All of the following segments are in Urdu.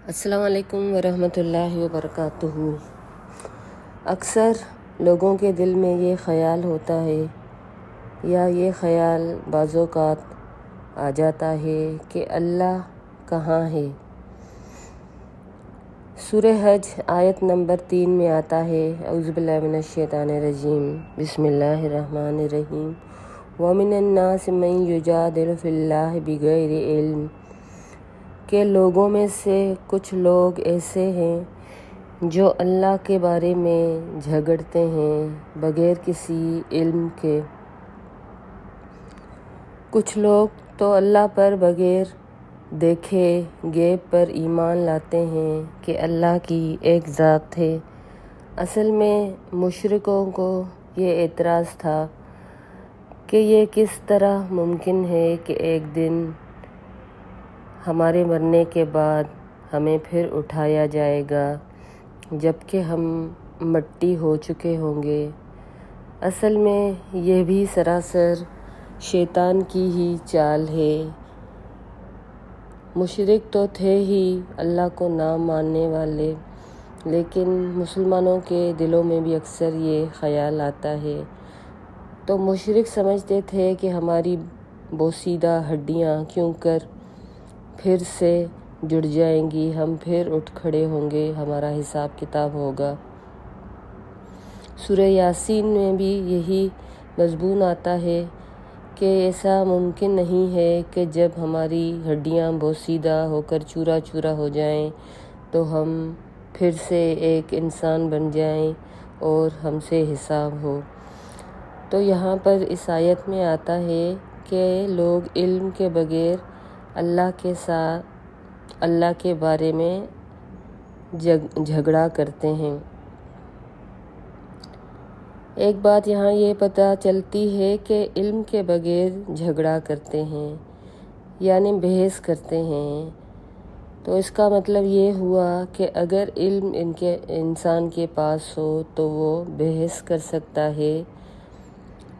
السلام علیکم ورحمۃ اللہ وبرکاتہ۔ اکثر لوگوں کے دل میں یہ خیال ہوتا ہے یا یہ خیال بعض اوقات آ جاتا ہے کہ اللہ کہاں ہے۔ سورہ حج آیت نمبر 3 میں آتا ہے، اعوذ باللہ من الشیطان الرجیم، بسم اللہ الرحمن الرحیم، وَمِنَ النَّاسِ مَن يُجَادِلُ فِي اللَّهِ بِغَيْرِ عِلْمٍ، کہ لوگوں میں سے کچھ لوگ ایسے ہیں جو اللہ کے بارے میں جھگڑتے ہیں بغیر کسی علم کے۔ کچھ لوگ تو اللہ پر بغیر دیکھے غیب پر ایمان لاتے ہیں کہ اللہ کی ایک ذات ہے۔ اصل میں مشرکوں کو یہ اعتراض تھا کہ یہ کس طرح ممکن ہے کہ ایک دن ہمارے مرنے کے بعد ہمیں پھر اٹھایا جائے گا جبکہ ہم مٹی ہو چکے ہوں گے۔ اصل میں یہ بھی سراسر شیطان کی ہی چال ہے۔ مشرک تو تھے ہی اللہ کو نہ ماننے والے، لیکن مسلمانوں کے دلوں میں بھی اکثر یہ خیال آتا ہے۔ تو مشرک سمجھتے تھے کہ ہماری بوسیدہ ہڈیاں کیوں کر پھر سے جڑ جائیں گی، ہم پھر اٹھ کھڑے ہوں گے، ہمارا حساب کتاب ہوگا۔ سورہ یاسین میں بھی یہی مضمون آتا ہے کہ ایسا ممکن نہیں ہے کہ جب ہماری ہڈیاں بوسیدہ ہو کر چورا چورا ہو جائیں تو ہم پھر سے ایک انسان بن جائیں اور ہم سے حساب ہو۔ تو یہاں پر اس آیت میں آتا ہے کہ لوگ علم کے بغیر اللہ کے ساتھ اللہ کے بارے میں جھگڑا کرتے ہیں۔ ایک بات یہاں یہ پتہ چلتی ہے کہ علم کے بغیر جھگڑا کرتے ہیں یعنی بحث کرتے ہیں، تو اس کا مطلب یہ ہوا کہ اگر علم انسان کے پاس ہو تو وہ بحث کر سکتا ہے،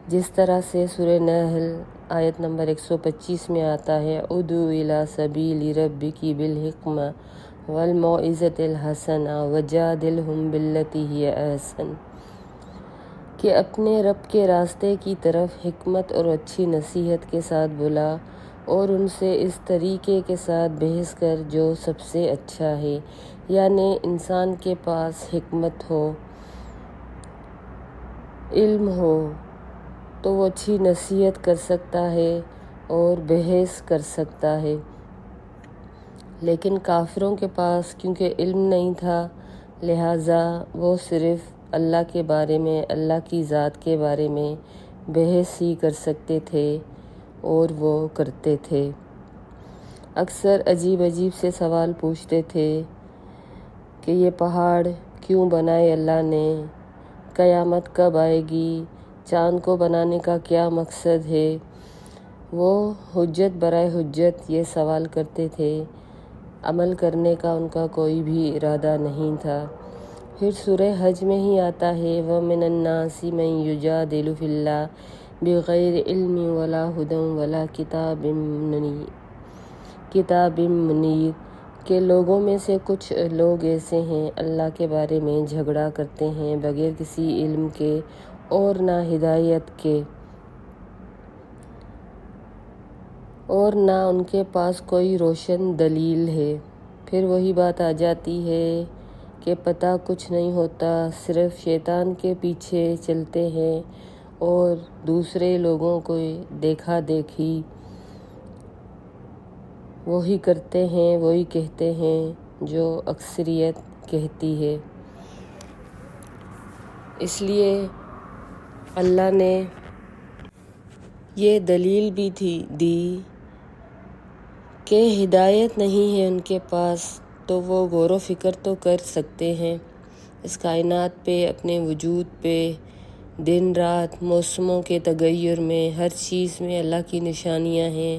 جس طرح سے سورہ نحل آیت نمبر 125 میں آتا ہے، ادعو الی سبیل ربک بالحکمہ والموعظۃ الحسنہ وجادلہم باللتی ہی احسن، کہ اپنے رب کے راستے کی طرف حکمت اور اچھی نصیحت کے ساتھ بلا اور ان سے اس طریقے کے ساتھ بحث کر جو سب سے اچھا ہے۔ یعنی انسان کے پاس حکمت ہو، علم ہو تو وہ اچھی نصیحت کر سکتا ہے اور بحث کر سکتا ہے، لیکن کافروں کے پاس کیونکہ علم نہیں تھا لہٰذا وہ صرف اللہ کے بارے میں، اللہ کی ذات کے بارے میں بحث ہی کر سکتے تھے اور وہ کرتے تھے۔ اکثر عجیب عجیب سے سوال پوچھتے تھے کہ یہ پہاڑ کیوں بنائے اللہ نے، قیامت کب آئے گی، چاند کو بنانے کا کیا مقصد ہے۔ وہ حجت برائے حجت یہ سوال کرتے تھے، عمل کرنے کا ان کا کوئی بھی ارادہ نہیں تھا۔ پھر سورہ حج میں ہی آتا ہے، وَمِنَ النَّاسِ مَن يُجَادِلُ فِي اللَّهِ بِغَيْرِ عِلْمٍ وَلَا هُدًى وَلَا کتاب منیر، کہ لوگوں میں سے کچھ لوگ ایسے ہیں اللہ کے بارے میں جھگڑا کرتے ہیں بغیر کسی علم کے اور نہ ہدایت کے، اور نہ ان کے پاس کوئی روشن دلیل ہے۔ پھر وہی بات آ جاتی ہے کہ پتہ کچھ نہیں ہوتا، صرف شیطان کے پیچھے چلتے ہیں اور دوسرے لوگوں کو دیکھا دیکھی وہی کرتے ہیں، وہی کہتے ہیں جو اکثریت کہتی ہے۔ اس لیے اللہ نے یہ دلیل بھی دی کہ ہدایت نہیں ہے ان کے پاس، تو وہ غور و فکر تو کر سکتے ہیں اس کائنات پہ، اپنے وجود پہ، دن رات، موسموں کے تغیر میں، ہر چیز میں اللہ کی نشانیاں ہیں،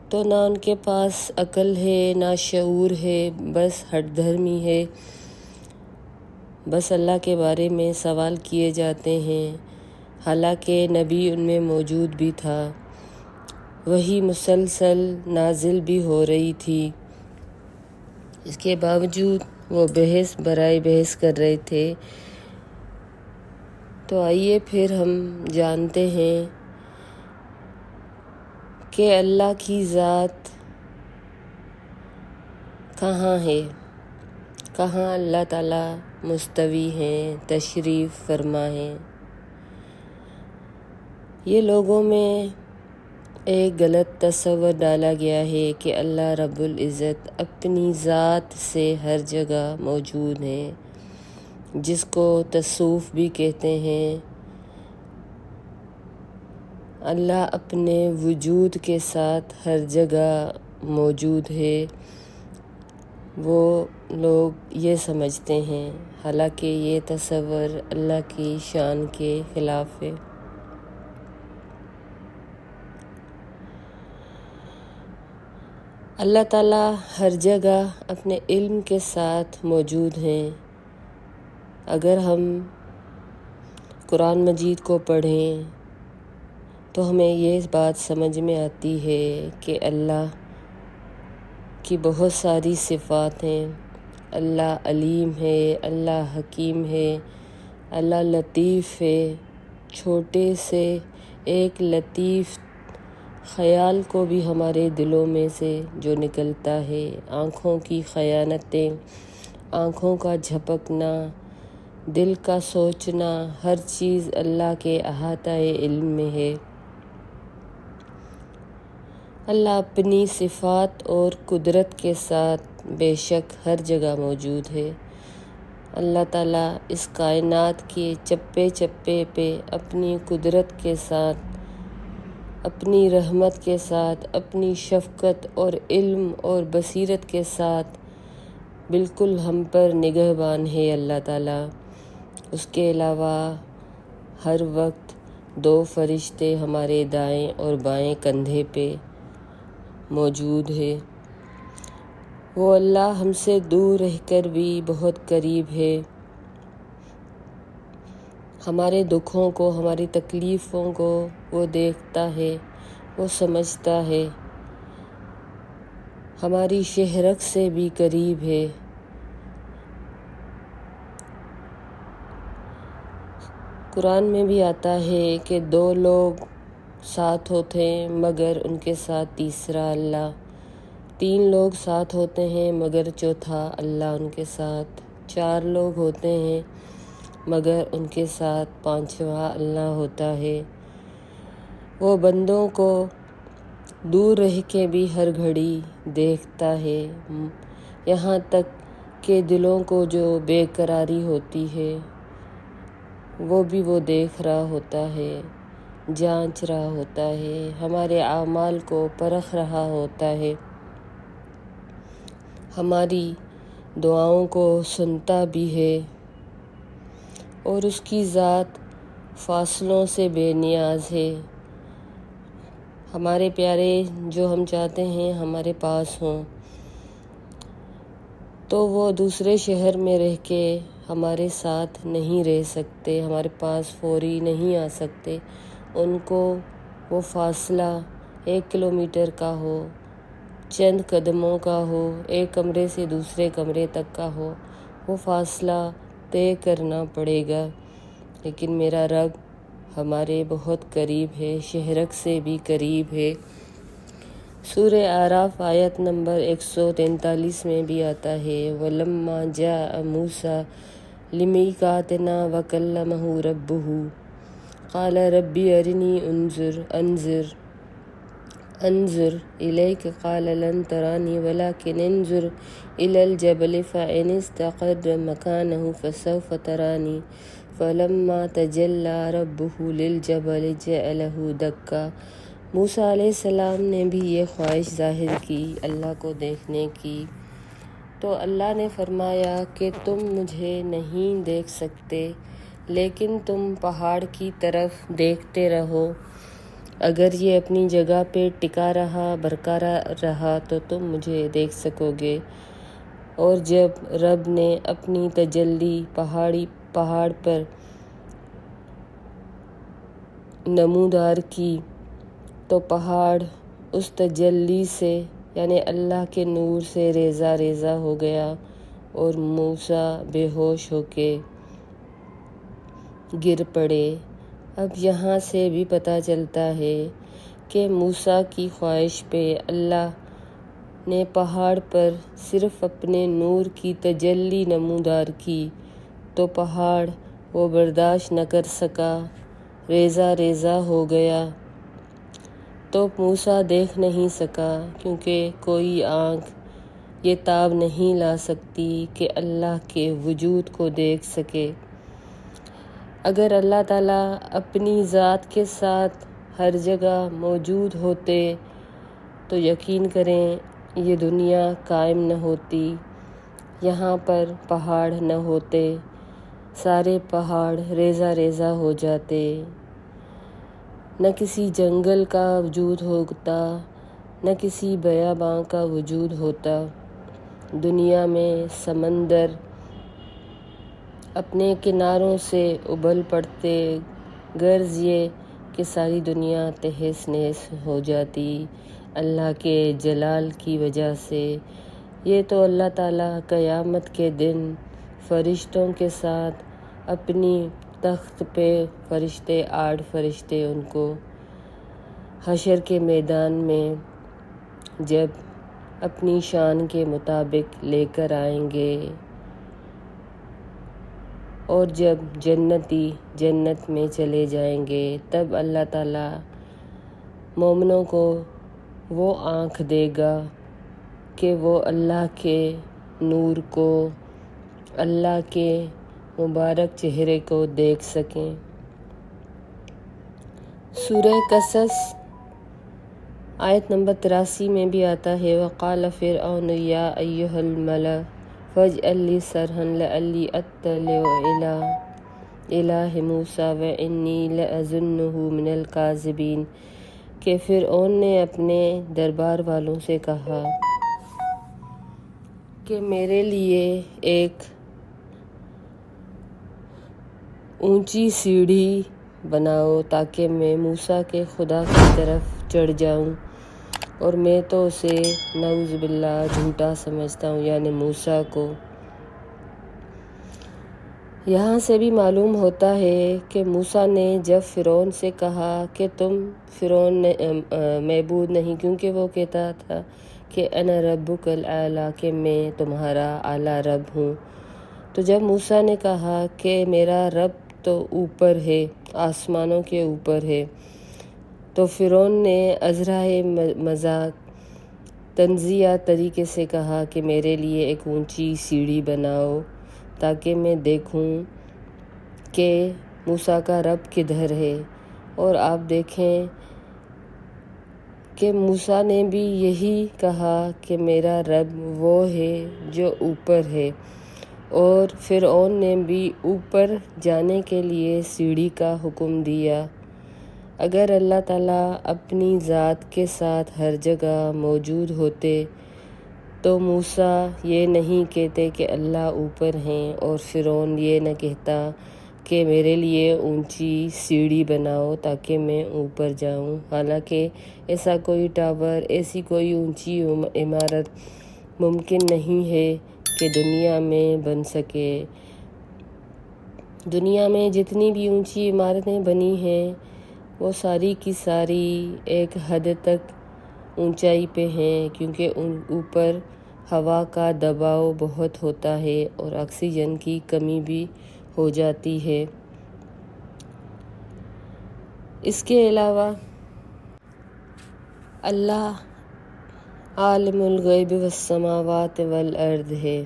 تو نہ ان کے پاس عقل ہے نہ شعور ہے، بس ہٹ دھرمی ہے، بس اللہ کے بارے میں سوال کیے جاتے ہیں۔ حالانکہ نبی ان میں موجود بھی تھا، وحی مسلسل نازل بھی ہو رہی تھی، اس کے باوجود وہ بحث برائے بحث کر رہے تھے۔ تو آئیے پھر ہم جانتے ہیں کہ اللہ کی ذات کہاں ہے، کہاں اللہ تعالیٰ مستوی ہیں، تشریف فرما ہیں۔ یہ لوگوں میں ایک غلط تصور ڈالا گیا ہے کہ اللہ رب العزت اپنی ذات سے ہر جگہ موجود ہیں، جس کو تصوف بھی کہتے ہیں۔ اللہ اپنے وجود کے ساتھ ہر جگہ موجود ہے، وہ لوگ یہ سمجھتے ہیں، حالانکہ یہ تصور اللہ کی شان کے خلاف ہے۔ اللہ تعالیٰ ہر جگہ اپنے علم کے ساتھ موجود ہیں۔ اگر ہم قرآن مجید کو پڑھیں تو ہمیں یہ بات سمجھ میں آتی ہے کہ اللہ کی بہت ساری صفات ہیں۔ اللہ علیم ہے، اللہ حکیم ہے، اللہ لطیف ہے۔ چھوٹے سے ایک لطیف خیال کو بھی ہمارے دلوں میں سے جو نکلتا ہے، آنکھوں کی خیانتیں، آنکھوں کا جھپکنا، دل کا سوچنا، ہر چیز اللہ کے احاطہ علم میں ہے۔ اللہ اپنی صفات اور قدرت کے ساتھ بے شک ہر جگہ موجود ہے۔ اللہ تعالیٰ اس کائنات کے چپے چپے پہ اپنی قدرت کے ساتھ، اپنی رحمت کے ساتھ، اپنی شفقت اور علم اور بصیرت کے ساتھ بالکل ہم پر نگہبان ہے۔ اللہ تعالیٰ اس کے علاوہ ہر وقت 2 فرشتے ہمارے دائیں اور بائیں کندھے پہ موجود ہے۔ وہ اللہ ہم سے دور رہ کر بھی بہت قریب ہے، ہمارے دکھوں کو، ہماری تکلیفوں کو وہ دیکھتا ہے، وہ سمجھتا ہے، ہماری شہرک سے بھی قریب ہے۔ قرآن میں بھی آتا ہے کہ 2 لوگ ساتھ ہوتے ہیں مگر ان کے ساتھ تیسرا اللہ، 3 لوگ ساتھ ہوتے ہیں مگر چوتھا اللہ ان کے ساتھ، 4 لوگ ہوتے ہیں مگر ان کے ساتھ 5واں اللہ ہوتا ہے۔ وہ بندوں کو دور رہ کے بھی ہر گھڑی دیکھتا ہے، یہاں تک کہ دلوں کو جو بے قراری ہوتی ہے وہ بھی وہ دیکھ رہا ہوتا ہے، جانچ رہا ہوتا ہے، ہمارے اعمال کو پرکھ رہا ہوتا ہے، ہماری دعاؤں کو سنتا بھی ہے، اور اس کی ذات فاصلوں سے بے نیاز ہے۔ ہمارے پیارے جو ہم چاہتے ہیں ہمارے پاس ہوں، تو وہ دوسرے شہر میں رہ کے ہمارے ساتھ نہیں رہ سکتے، ہمارے پاس فوری نہیں آ سکتے۔ ان کو وہ فاصلہ 1 کلومیٹر کا ہو، چند قدموں کا ہو، ایک کمرے سے دوسرے کمرے تک کا ہو، وہ فاصلہ طے کرنا پڑے گا۔ لیکن میرا رب ہمارے بہت قریب ہے، شہرک سے بھی قریب ہے۔ سورہ اعراف آیت نمبر 143 میں بھی آتا ہے، وَلَمَّا جَاءَ مُوسَىٰ لِمِيقَاتِنَا وَكَلَّمَهُ رَبُّهُ قَالَ رَبِّ أَرِنِي أَنظُرْ إِلَيْكَ قَالَ لَن تَرَانِي وَلَكِنِ انظُرْ إِلَى الْجَبَلِ فَإِنِ اسْتَقَرَّ مَكَانَهُ فَسَوْفَ تَرَانِي فَلَمَّا تَجَلَّىٰ رَبُّهُ لِلْجَبَلِ جَعَلَهُ دَكًّا۔ موسیٰ علیہ السلام نے بھی یہ خواہش ظاہر کی اللہ کو دیکھنے کی، تو اللہ نے فرمایا کہ تم مجھے نہیں دیکھ سکتے، لیکن تم پہاڑ کی طرف دیکھتے رہو، اگر یہ اپنی جگہ پہ ٹکا رہا، برقرار رہا تو تم مجھے دیکھ سکو گے۔ اور جب رب نے اپنی تجلی پہاڑ پر نمودار کی تو پہاڑ اس تجلی سے یعنی اللہ کے نور سے ریزہ ریزہ ہو گیا اور موسیٰ بے ہوش ہو کے گر پڑے۔ اب یہاں سے بھی پتہ چلتا ہے کہ موسیٰ کی خواہش پہ اللہ نے پہاڑ پر صرف اپنے نور کی تجلی نمودار کی تو پہاڑ وہ برداشت نہ کر سکا، ریزہ ریزہ ہو گیا۔ تو موسیٰ دیکھ نہیں سکا کیونکہ کوئی آنکھ یہ تاب نہیں لا سکتی کہ اللہ کے وجود کو دیکھ سکے۔ اگر اللہ تعالیٰ اپنی ذات کے ساتھ ہر جگہ موجود ہوتے تو یقین کریں یہ دنیا قائم نہ ہوتی، یہاں پر پہاڑ نہ ہوتے، سارے پہاڑ ریزہ ریزہ ہو جاتے، نہ کسی جنگل کا وجود ہوتا، نہ کسی بیاباں کا وجود ہوتا۔ دنیا میں سمندر اپنے کناروں سے ابل پڑتے، غرض یہ کہ ساری دنیا تہس نہس ہو جاتی اللہ کے جلال کی وجہ سے۔ یہ تو اللہ تعالیٰ قیامت کے دن فرشتوں کے ساتھ اپنی تخت پہ فرشتے 8 فرشتے ان کو حشر کے میدان میں جب اپنی شان کے مطابق لے کر آئیں گے، اور جب جنتی جنت میں چلے جائیں گے تب اللہ تعالیٰ مومنوں کو وہ آنکھ دے گا کہ وہ اللہ کے نور کو، اللہ کے مبارک چہرے کو دیکھ سکیں۔ سورہ قصص آیت نمبر 83 میں بھی آتا ہے وَقَالَ فِرْعَوْنُ يَا أَيُّهَا الْمَلَأُ فَاجْعَل لِّي صَرْحًا لَعَلِّي أَطَّلِعُ إِلَىٰ إِلَٰهِ مُوسَىٰ وَإِنِّي لَأَظُنُّهُ مِنَ الْكَاذِبِينَ کہ فرعون نے اپنے دربار والوں سے کہا کہ میرے لیے ایک اونچی سیڑھی بناؤ تاکہ میں موسیٰ کے خدا کی طرف چڑھ جاؤں، اور میں تو اسے نعوذ باللہ جھوٹا سمجھتا ہوں، یعنی موسیٰ کو۔ یہاں سے بھی معلوم ہوتا ہے کہ موسیٰ نے جب فرعون سے کہا کہ تم فرعون معبود نہیں، کیونکہ وہ کہتا تھا کہ انا ربک الاعلیٰ کہ میں تمہارا اعلیٰ رب ہوں، تو جب موسیٰ نے کہا کہ میرا رب تو اوپر ہے، آسمانوں کے اوپر ہے، تو فرعون نے عذرائے مذاق طنزیہ طریقے سے کہا کہ میرے لیے ایک اونچی سیڑھی بناؤ تاکہ میں دیکھوں کہ موسیٰ کا رب کدھر ہے۔ اور آپ دیکھیں کہ موسیٰ نے بھی یہی کہا کہ میرا رب وہ ہے جو اوپر ہے، اور فرعون نے بھی اوپر جانے کے لیے سیڑھی کا حکم دیا۔ اگر اللہ تعالیٰ اپنی ذات کے ساتھ ہر جگہ موجود ہوتے تو موسیٰ یہ نہیں کہتے کہ اللہ اوپر ہیں، اور فرعون یہ نہ کہتا کہ میرے لیے اونچی سیڑھی بناؤ تاکہ میں اوپر جاؤں، حالانکہ ایسا کوئی ٹاور، ایسی کوئی اونچی عمارت ممکن نہیں ہے کہ دنیا میں بن سکے۔ دنیا میں جتنی بھی اونچی عمارتیں بنی ہیں وہ ساری کی ساری ایک حد تک اونچائی پہ ہیں، کیونکہ اوپر ہوا کا دباؤ بہت ہوتا ہے اور آکسیجن کی کمی بھی ہو جاتی ہے۔ اس کے علاوہ اللہ عالم الغیب والسماوات والارض ہے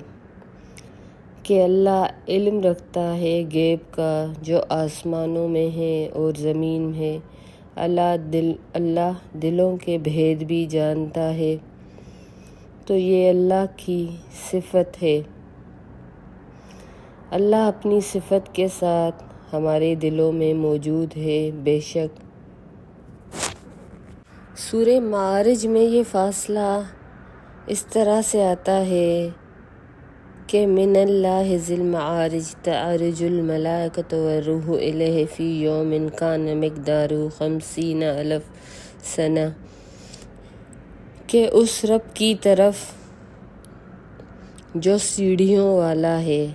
کہ اللہ علم رکھتا ہے غیب کا جو آسمانوں میں ہے اور زمین میں ہے۔ اللہ دلوں کے بھید بھی جانتا ہے، تو یہ اللہ کی صفت ہے۔ اللہ اپنی صفت کے ساتھ ہمارے دلوں میں موجود ہے بے شک۔ سورہ معارج میں یہ فاصلہ اس طرح سے آتا ہے کہ من اللہ ذی المعارج تعرج الملائکۃ والروح الیہ فی یوم کان مقدارہ 50,000 سنہ، کہ اس رب کی طرف جو سیڑھیوں والا ہے،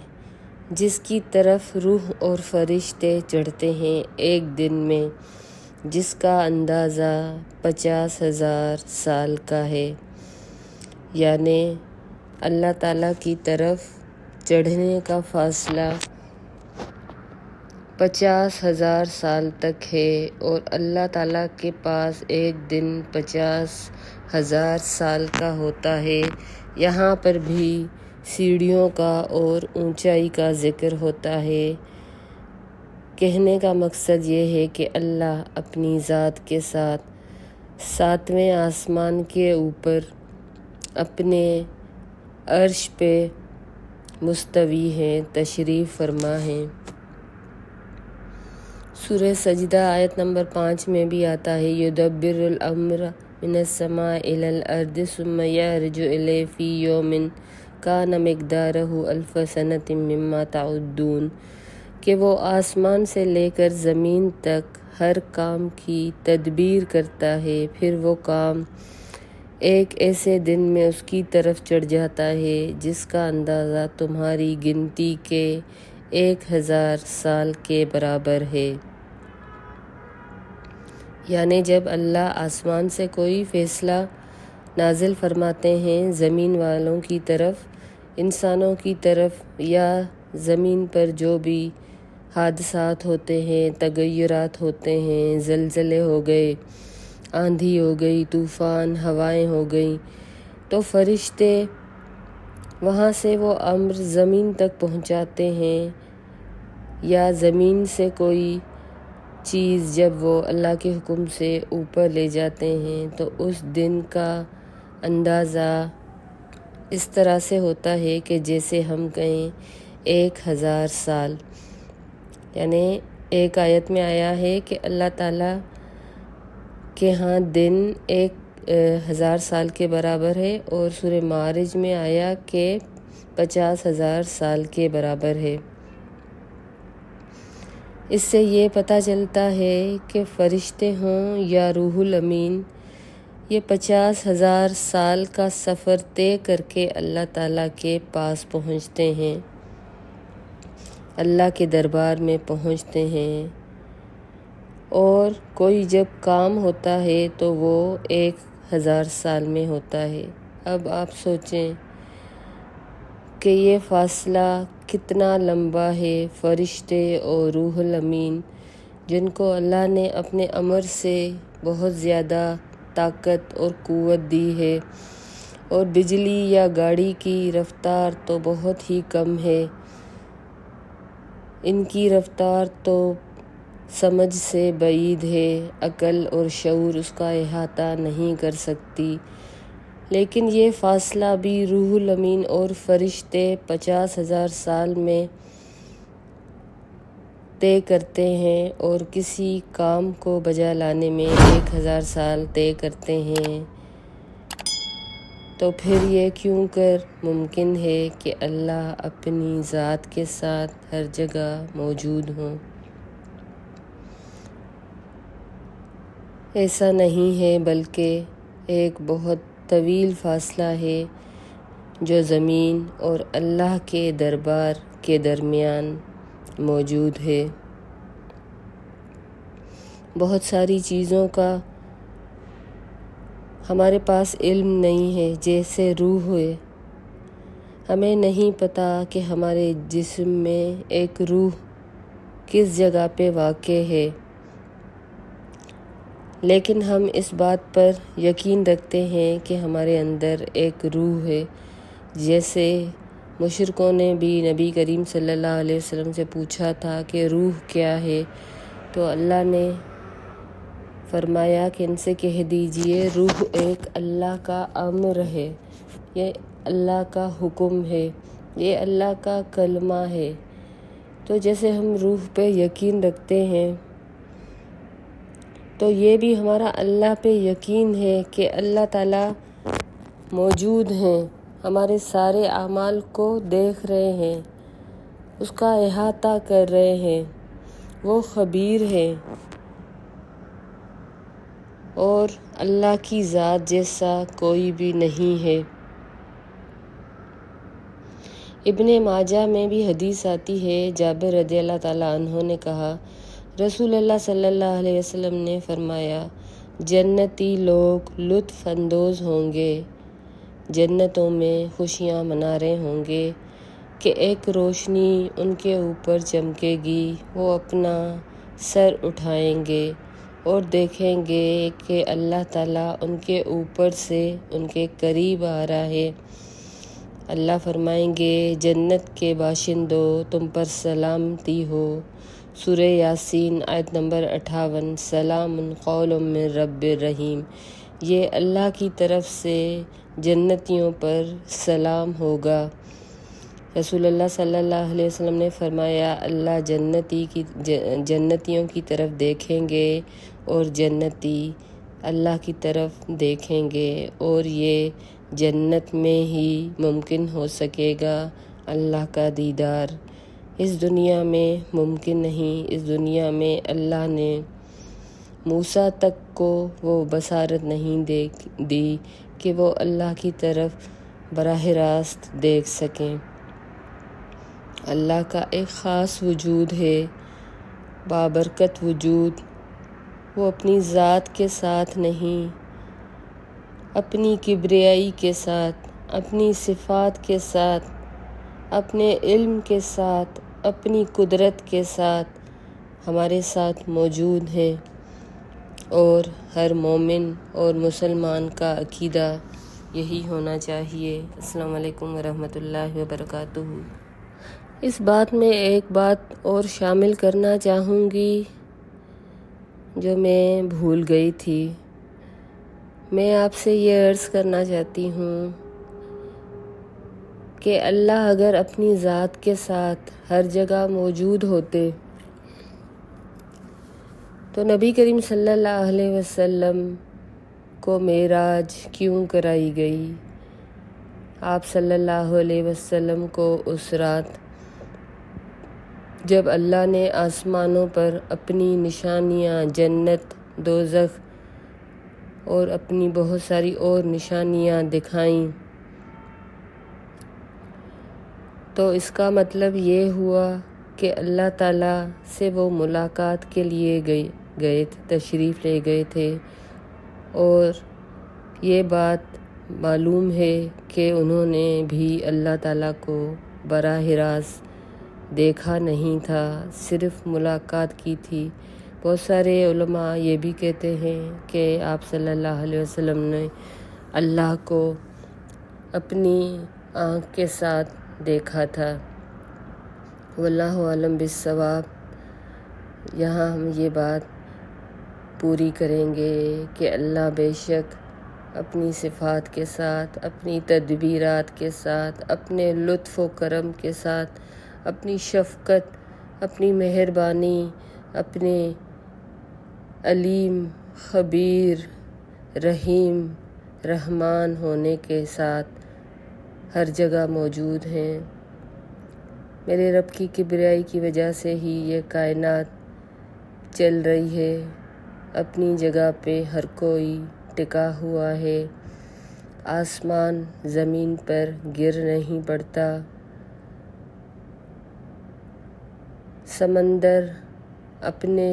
جس کی طرف روح اور فرشتے چڑھتے ہیں ایک دن میں، جس کا اندازہ 50,000 سال کا ہے، یعنی اللہ تعالیٰ کی طرف چڑھنے کا فاصلہ 50,000 سال تک ہے، اور اللہ تعالیٰ کے پاس ایک دن 50,000 سال کا ہوتا ہے۔ یہاں پر بھی سیڑھیوں کا اور اونچائی کا ذکر ہوتا ہے۔ کہنے کا مقصد یہ ہے کہ اللہ اپنی ذات کے ساتھ 7ویں آسمان کے اوپر اپنے عرش پہ مستوی ہیں، تشریف فرما ہیں۔ سورہ سجدہ آیت نمبر 5 میں بھی آتا ہے، یدبر الامر من السماء الی الارض ثم یعرج الیہ فی یوم کان مقدارہ 1000 سنۃ مما تعدون، کہ وہ آسمان سے لے کر زمین تک ہر کام کی تدبیر کرتا ہے، پھر وہ کام ایک ایسے دن میں اس کی طرف چڑھ جاتا ہے جس کا اندازہ تمہاری گنتی کے 1000 سال کے برابر ہے۔ یعنی جب اللہ آسمان سے کوئی فیصلہ نازل فرماتے ہیں زمین والوں کی طرف، انسانوں کی طرف، یا زمین پر جو بھی حادثات ہوتے ہیں، تغیرات ہوتے ہیں، زلزلے ہو گئے، آندھی ہو گئی، طوفان، ہوائیں ہو گئیں، تو فرشتے وہاں سے وہ امر زمین تک پہنچاتے ہیں، یا زمین سے کوئی چیز جب وہ اللہ کے حکم سے اوپر لے جاتے ہیں تو اس دن کا اندازہ اس طرح سے ہوتا ہے کہ جیسے ہم کہیں 1000 سال۔ یعنی ایک آیت میں آیا ہے کہ اللہ تعالیٰ کے ہاں دن 1000 سال کے برابر ہے، اور سورہ معارج میں آیا کہ 50,000 سال کے برابر ہے۔ اس سے یہ پتہ چلتا ہے کہ فرشتے ہوں یا روح الامین، یہ 50,000 سال کا سفر طے کر کے اللہ تعالیٰ کے پاس پہنچتے ہیں، اللہ کے دربار میں پہنچتے ہیں، اور کوئی جب کام ہوتا ہے تو وہ 1000 سال میں ہوتا ہے۔ اب آپ سوچیں کہ یہ فاصلہ کتنا لمبا ہے۔ فرشتے اور روح الامین جن کو اللہ نے اپنے امر سے بہت زیادہ طاقت اور قوت دی ہے، اور بجلی یا گاڑی کی رفتار تو بہت ہی کم ہے، ان کی رفتار تو سمجھ سے بعید ہے، عقل اور شعور اس کا احاطہ نہیں کر سکتی، لیکن یہ فاصلہ بھی روح الامین اور فرشتے 50,000 سال میں طے کرتے ہیں، اور کسی کام کو بجا لانے میں 1000 سال طے کرتے ہیں، تو پھر یہ کیوں کر ممکن ہے کہ اللہ اپنی ذات کے ساتھ ہر جگہ موجود ہوں؟ ایسا نہیں ہے، بلکہ ایک بہت طویل فاصلہ ہے جو زمین اور اللہ کے دربار کے درمیان موجود ہے۔ بہت ساری چیزوں کا ہمارے پاس علم نہیں ہے، جیسے روح ہے، ہمیں نہیں پتہ کہ ہمارے جسم میں ایک روح کس جگہ پہ واقع ہے، لیکن ہم اس بات پر یقین رکھتے ہیں کہ ہمارے اندر ایک روح ہے۔ جیسے مشرکوں نے بھی نبی کریم صلی اللہ علیہ وسلم سے پوچھا تھا کہ روح کیا ہے، تو اللہ نے فرمایا کہ ان سے کہہ دیجئے روح ایک اللہ کا امر ہے، یہ اللہ کا حکم ہے، یہ اللہ کا کلمہ ہے۔ تو جیسے ہم روح پہ یقین رکھتے ہیں، تو یہ بھی ہمارا اللہ پہ یقین ہے کہ اللہ تعالیٰ موجود ہیں، ہمارے سارے اعمال کو دیکھ رہے ہیں، اس کا احاطہ کر رہے ہیں، وہ خبیر ہیں، اور اللہ کی ذات جیسا کوئی بھی نہیں ہے۔ ابن ماجہ میں بھی حدیث آتی ہے، جابر رضی اللہ تعالیٰ عنہ نے کہا، رسول اللہ صلی اللہ علیہ وسلم نے فرمایا، جنتی لوگ لطف اندوز ہوں گے، جنتوں میں خوشیاں منا رہے ہوں گے کہ ایک روشنی ان کے اوپر چمکے گی، وہ اپنا سر اٹھائیں گے اور دیکھیں گے کہ اللہ تعالیٰ ان کے اوپر سے ان کے قریب آ رہا ہے۔ اللہ فرمائیں گے، جنت کے باشندوں تم پر سلامتی ہو۔ سورہ یاسین آیت نمبر 58، سلام قول من رب الرحیم۔ یہ اللہ کی طرف سے جنتیوں پر سلام ہوگا۔ رسول اللہ صلی اللہ علیہ وسلم نے فرمایا، اللہ جنتیوں کی طرف دیکھیں گے اور جنتی اللہ کی طرف دیکھیں گے، اور یہ جنت میں ہی ممکن ہو سکے گا اللہ کا دیدار۔ اس دنیا میں ممکن نہیں۔ اس دنیا میں اللہ نے موسیٰ تک کو وہ بصارت نہیں دی کہ وہ اللہ کی طرف براہ راست دیکھ سکیں۔ اللہ کا ایک خاص وجود ہے، بابرکت وجود۔ وہ اپنی ذات کے ساتھ نہیں، اپنی کبریائی کے ساتھ، اپنی صفات کے ساتھ، اپنے علم کے ساتھ، اپنی قدرت کے ساتھ ہمارے ساتھ موجود ہیں، اور ہر مومن اور مسلمان کا عقیدہ یہی ہونا چاہیے۔ السلام علیکم ورحمۃ اللہ وبرکاتہ۔ اس بات میں ایک بات اور شامل کرنا چاہوں گی جو میں بھول گئی تھی۔ میں آپ سے یہ عرض کرنا چاہتی ہوں کہ اللہ اگر اپنی ذات کے ساتھ ہر جگہ موجود ہوتے تو نبی کریم صلی اللہ علیہ وسلم کو معراج کیوں کرائی گئی؟ آپ صلی اللہ علیہ وسلم کو اس رات جب اللہ نے آسمانوں پر اپنی نشانیاں، جنت، دوزخ اور اپنی بہت ساری اور نشانیاں دکھائیں، تو اس کا مطلب یہ ہوا کہ اللہ تعالیٰ سے وہ ملاقات کے لیے گئے تشریف لے گئے تھے، اور یہ بات معلوم ہے کہ انہوں نے بھی اللہ تعالیٰ کو براہ راست دیکھا نہیں تھا، صرف ملاقات کی تھی۔ بہت سارے علماء یہ بھی کہتے ہیں کہ آپ صلی اللہ علیہ وسلم نے اللہ کو اپنی آنکھ کے ساتھ دیکھا تھا۔ واللہ اعلم بالصواب۔ یہاں ہم یہ بات پوری کریں گے کہ اللہ بے شک اپنی صفات کے ساتھ، اپنی تدبیرات کے ساتھ، اپنے لطف و کرم کے ساتھ، اپنی شفقت، اپنی مہربانی، اپنے علیم، خبیر، رحیم، رحمان ہونے کے ساتھ ہر جگہ موجود ہیں۔ میرے رب کی کبریائی کی وجہ سے ہی یہ کائنات چل رہی ہے، اپنی جگہ پہ ہر کوئی ٹکا ہوا ہے، آسمان زمین پر گر نہیں پڑتا، سمندر اپنے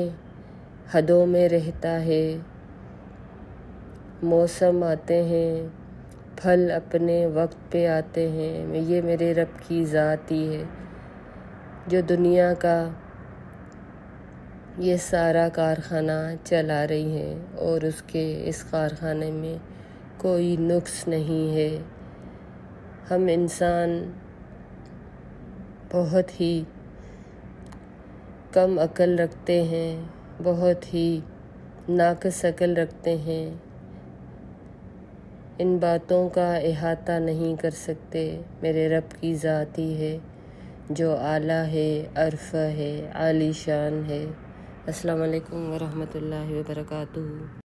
حدوں میں رہتا ہے، موسم آتے ہیں، پھل اپنے وقت پہ آتے ہیں۔ یہ میرے رب کی ذات ہی ہے جو دنیا کا یہ سارا کارخانہ چلا رہی ہے، اور اس کارخانے میں کوئی نقص نہیں ہے۔ ہم انسان بہت ہی کم عقل رکھتے ہیں، بہت ہی ناقص عقل رکھتے ہیں، ان باتوں کا احاطہ نہیں کر سکتے۔ میرے رب کی ذات ہی ہے جو اعلیٰ ہے، عرفہ ہے، عالی شان ہے۔ السلام علیکم ورحمۃ اللہ وبرکاتہ۔